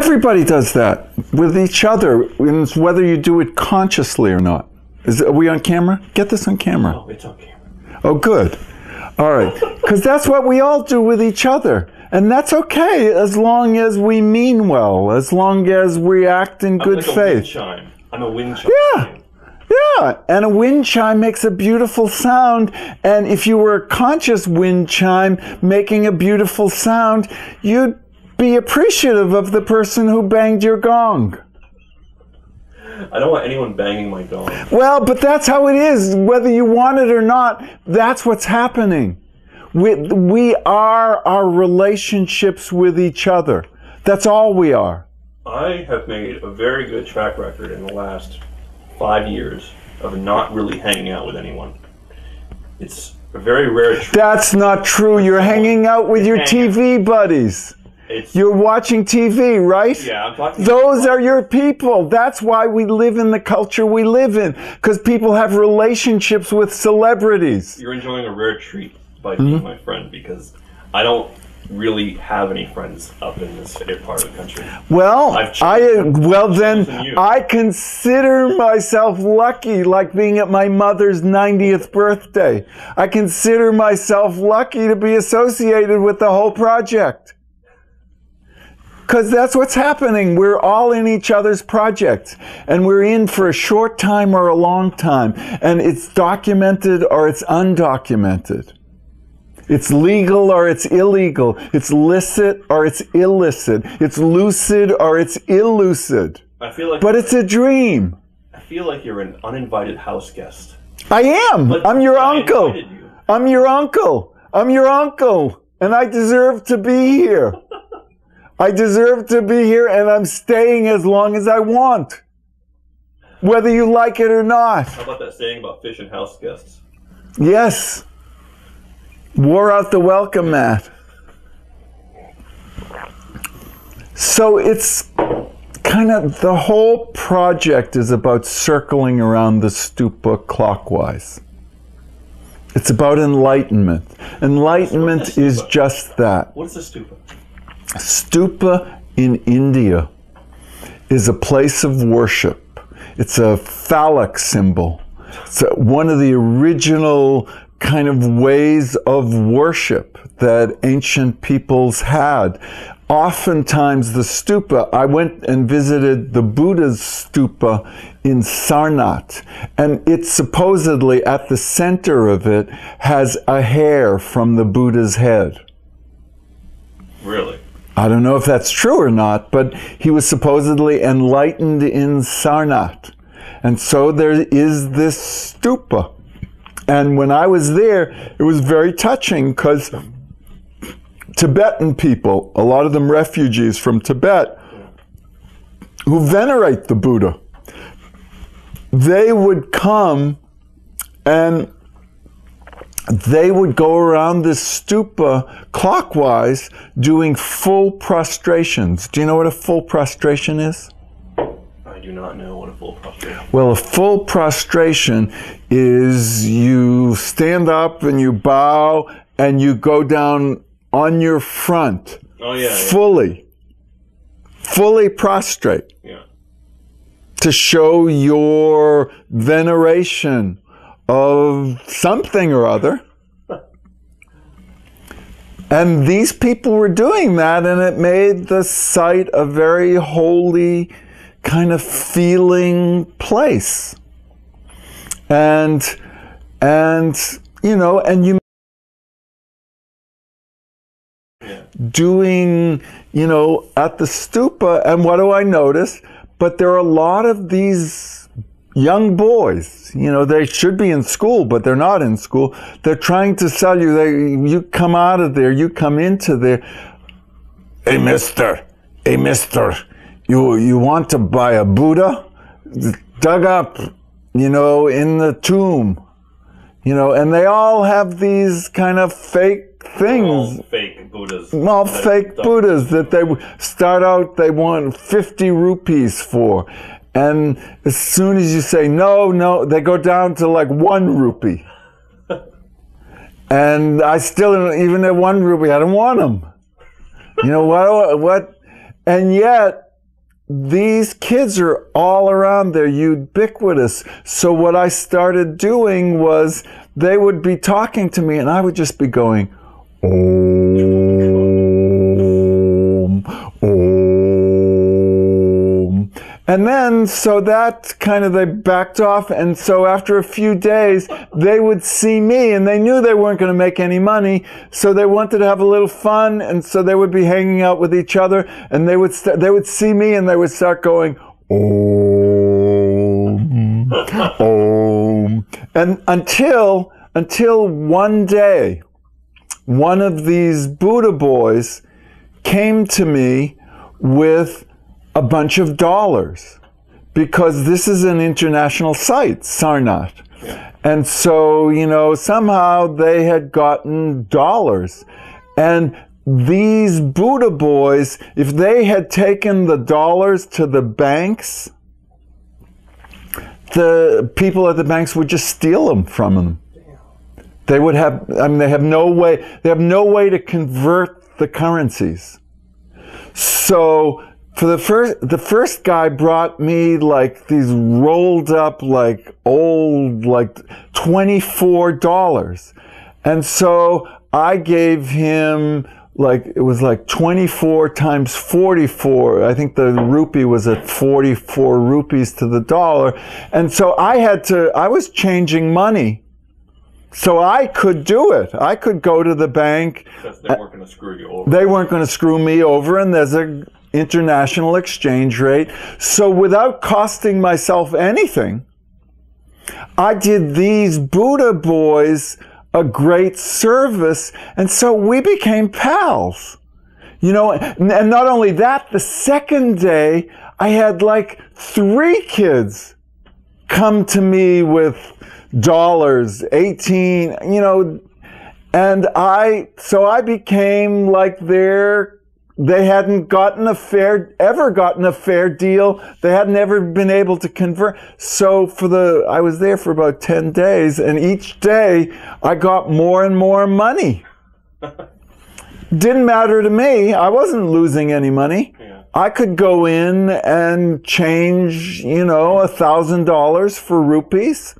Everybody does that with each other, whether you do it consciously or not. Are we on camera? Get this on camera. Oh, it's on camera. Oh, good. All right. Because that's what we all do with each other. And that's okay as long as we mean well, as long as we act in good faith. Wind chime. I'm a wind chime. Yeah. Yeah. And a wind chime makes a beautiful sound. And if you were a conscious wind chime making a beautiful sound, you'd be appreciative of the person who banged your gong. I don't want anyone banging my gong. Well, but that's how it is. Whether you want it or not, that's what's happening. We are our relationships with each other. That's all we are. I have made a very good track record in the last 5 years of not really hanging out with anyone. It's a very rare trait. That's not true. You're hanging out with your TV buddies. You're watching TV, right? Yeah, I'm talking. Those are your people. That's why we live in the culture we live in. Because people have relationships with celebrities. You're enjoying a rare treat by being my friend, because I don't really have any friends up in this part of the country. Well, I consider myself lucky, like being at my mother's 90th birthday. I consider myself lucky to be associated with the whole project. Because that's what's happening. We're all in each other's projects. And we're in for a short time or a long time. And it's documented or it's undocumented. It's legal or it's illegal. It's licit or it's illicit. It's lucid or it's illucid. I feel like, but it's a dream. I feel like you're an uninvited house guest. I am. I'm your uncle. I'm your uncle. I'm your uncle. And I deserve to be here. I deserve to be here, and I'm staying as long as I want. Whether you like it or not. How about that saying about fish and house guests? Yes. Wore out the welcome mat. So it's kind of, the whole project is about circling around the stupa clockwise. It's about enlightenment. Enlightenment is just that. What is a stupa? Stupa in India is a place of worship. It's a phallic symbol. It's one of the original kind of ways of worship that ancient peoples had. Oftentimes the stupa, I went and visited the Buddha's stupa in Sarnath, and it supposedly at the center of it has a hair from the Buddha's head. Really? I don't know if that's true or not, but he was supposedly enlightened in Sarnath. And so there is this stupa. And when I was there, it was very touching because Tibetan people, a lot of them refugees from Tibet, who venerate the Buddha, they would come and they would go around this stupa clockwise doing full prostrations. Do you know what a full prostration is? I do not know what a full prostration is. Well, a full prostration is you stand up and you bow and you go down on your front. Oh, yeah. Fully prostrate. Yeah. To show your veneration of something or other. And these people were doing that, and it made the site a very holy kind of feeling place. And you know, and you doing, you know, at the stupa, and what do I notice? But there are a lot of these young boys, you know, they should be in school, but they're not in school. They're trying to sell you. You come out of there, you come into there. Hey, mister, you want to buy a Buddha? Dug up, you know, in the tomb. You know, and they all have these kind of fake things. All fake Buddhas. All fake Buddhas that they start out, they want 50 rupees for. And as soon as you say no, they go down to like 1 rupee. And I still, even at 1 rupee, I don't want them. You know what? And yet, these kids are all around. They're ubiquitous. So what I started doing was they would be talking to me and I would just be going, Om, Om. And then, so that kind of, they backed off. And so after a few days, they would see me and they knew they weren't going to make any money. So they wanted to have a little fun. And so they would be hanging out with each other and they would see me and they would start going, Om, Om. And until one day, one of these Buddha boys came to me with a bunch of dollars, because this is an international site, Sarnath. Yeah. And so, you know, somehow they had gotten dollars. And these Buddha boys, if they had taken the dollars to the banks, the people at the banks would just steal them from them. They would have, I mean, they have no way to convert the currencies. So for the first guy brought me like these rolled up, like old, like $24. And so I gave him, like, it was like 24 times 44. I think the rupee was at 44 rupees to the dollar. And so I was changing money. So I could do it. I could go to the bank. Because they weren't going to screw you over. They weren't going to screw me over, and there's an international exchange rate. So without costing myself anything, I did these Buddha boys a great service, and so we became pals. You know, and not only that, the second day, I had like 3 kids come to me with dollars, 18, you know, and so I became like they hadn't ever gotten a fair deal. They hadn't ever been able to convert. So I was there for about 10 days, and each day I got more and more money. Didn't matter to me. I wasn't losing any money. Yeah. I could go in and change, you know, $1,000 for rupees.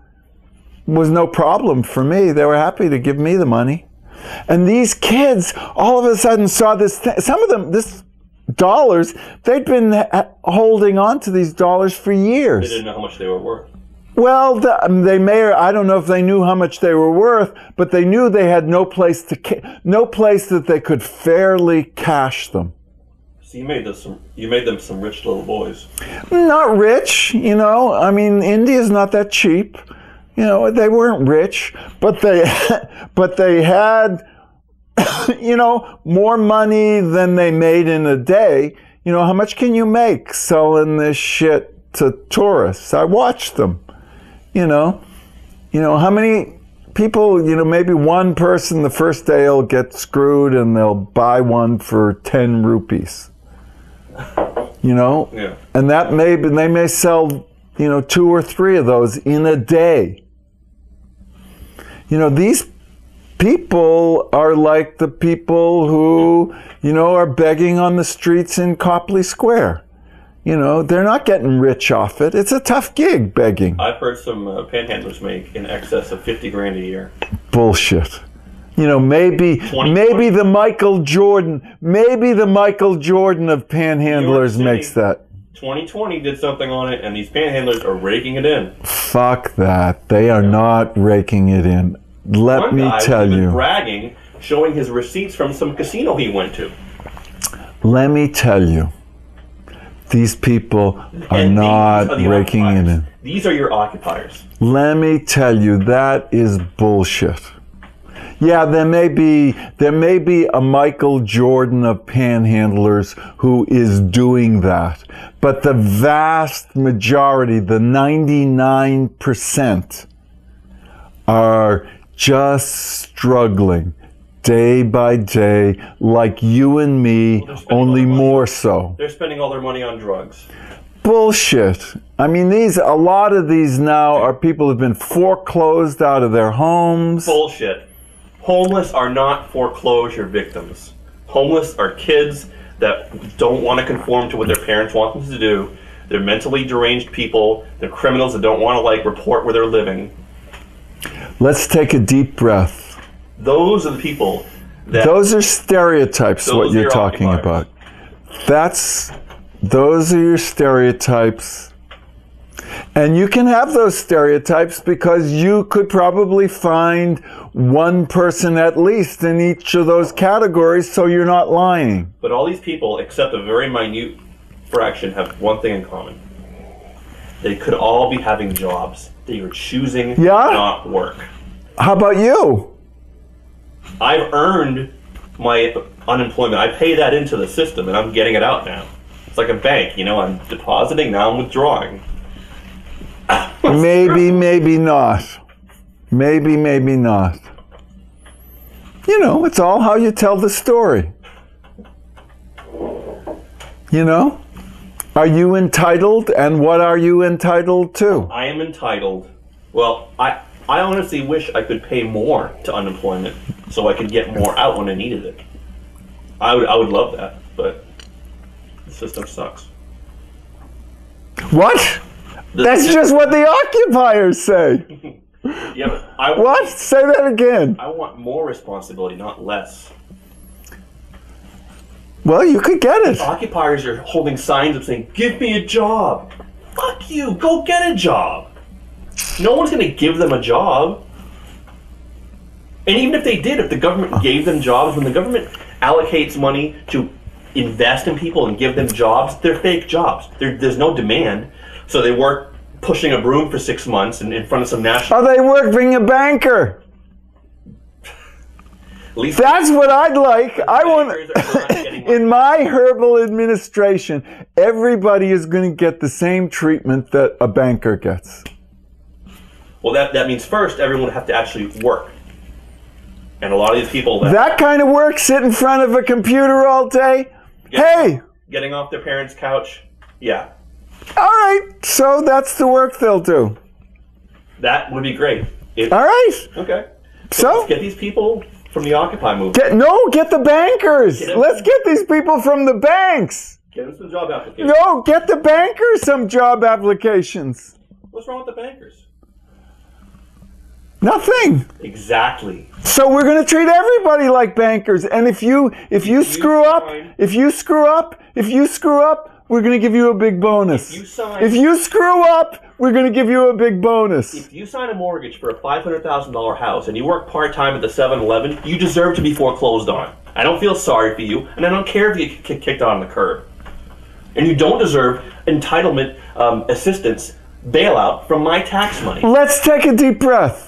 Was no problem for me. They were happy to give me the money. And these kids all of a sudden saw this thing. Some of them, this dollars, they'd been holding on to these dollars for years. They didn't know how much they were worth. Well, I don't know if they knew how much they were worth, but they knew they had no place that they could fairly cash them. So you made them some rich little boys. Not rich, you know. I mean, India's not that cheap. You know, they weren't rich, but they had, you know, more money than they made in a day. You know, how much can you make selling this shit to tourists? I watched them. You know, how many people, you know, maybe one person the first day will get screwed and they'll buy one for 10 rupees. You know? Yeah. And they may sell, you know, 2 or 3 of those in a day. You know, these people are like the people who, you know, are begging on the streets in Copley Square. You know, they're not getting rich off it. It's a tough gig, begging. I've heard some panhandlers make in excess of 50 grand a year. Bullshit. You know, maybe the Michael Jordan of panhandlers makes that. 2020 did something on it, and these panhandlers are raking it in. Fuck that. They are not raking it in. Let me tell you. Bragging, showing his receipts from some casino he went to. Let me tell you. These people are not raking it in. These are your occupiers. Let me tell you, that is bullshit. Yeah, there may be a Michael Jordan of panhandlers who is doing that. But the vast majority, the 99%, are just struggling day by day, like you and me, only more so. They're spending all their money on drugs. Bullshit. I mean, a lot of these now are people who've been foreclosed out of their homes. Bullshit. Homeless are not foreclosure victims. Homeless are kids that don't want to conform to what their parents want them to do. They're mentally deranged people. They're criminals that don't want to like report where they're living. Let's take a deep breath. Those are the people that... Those are stereotypes, what you're talking about. Those are your stereotypes. And you can have those stereotypes because you could probably find one person at least in each of those categories, so you're not lying. But all these people, except a very minute fraction, have one thing in common. They could all be having jobs. They are choosing not work. How about you? I've earned my unemployment. I pay that into the system, and I'm getting it out now. It's like a bank, you know, I'm depositing, now I'm withdrawing. Maybe, maybe not. Maybe, maybe not. You know, it's all how you tell the story. You know? Are you entitled, and what are you entitled to? I am entitled. Well, I honestly wish I could pay more to unemployment so I could get more out when I needed it. I would love that, but the system sucks. What? That's just what the occupiers say. Yeah, but what? Say that again. I want more responsibility, not less. Well, you could get it. Occupiers are holding signs up saying, "Give me a job." Fuck you. Go get a job. No one's going to give them a job. And even if they did, if the government gave them jobs, when the government allocates money to invest in people and give them jobs, they're fake jobs. There's no demand. So they work pushing a broom for 6 months in front of some national... Oh, they work being a banker. That's what I'd like. I want... In my herbal administration, everybody is going to get the same treatment that a banker gets. Well, that means first everyone would have to actually work. And a lot of these people... That kind of work, sit in front of a computer all day? Getting off their parents' couch? Yeah. All right, so that's the work they'll do. That would be great. All right. Okay. So let's get these people from the Occupy movement. Get the bankers. Let's get these people from the banks. Get them some job applications. No, get the bankers some job applications. What's wrong with the bankers? Nothing. Exactly. So we're going to treat everybody like bankers, and if you screw up, we're going to give you a big bonus. If you screw up, we're going to give you a big bonus. If you sign a mortgage for a $500,000 house and you work part-time at the 7-Eleven, you deserve to be foreclosed on. I don't feel sorry for you, and I don't care if you get kicked out on the curb. And you don't deserve entitlement assistance bailout from my tax money. Let's take a deep breath.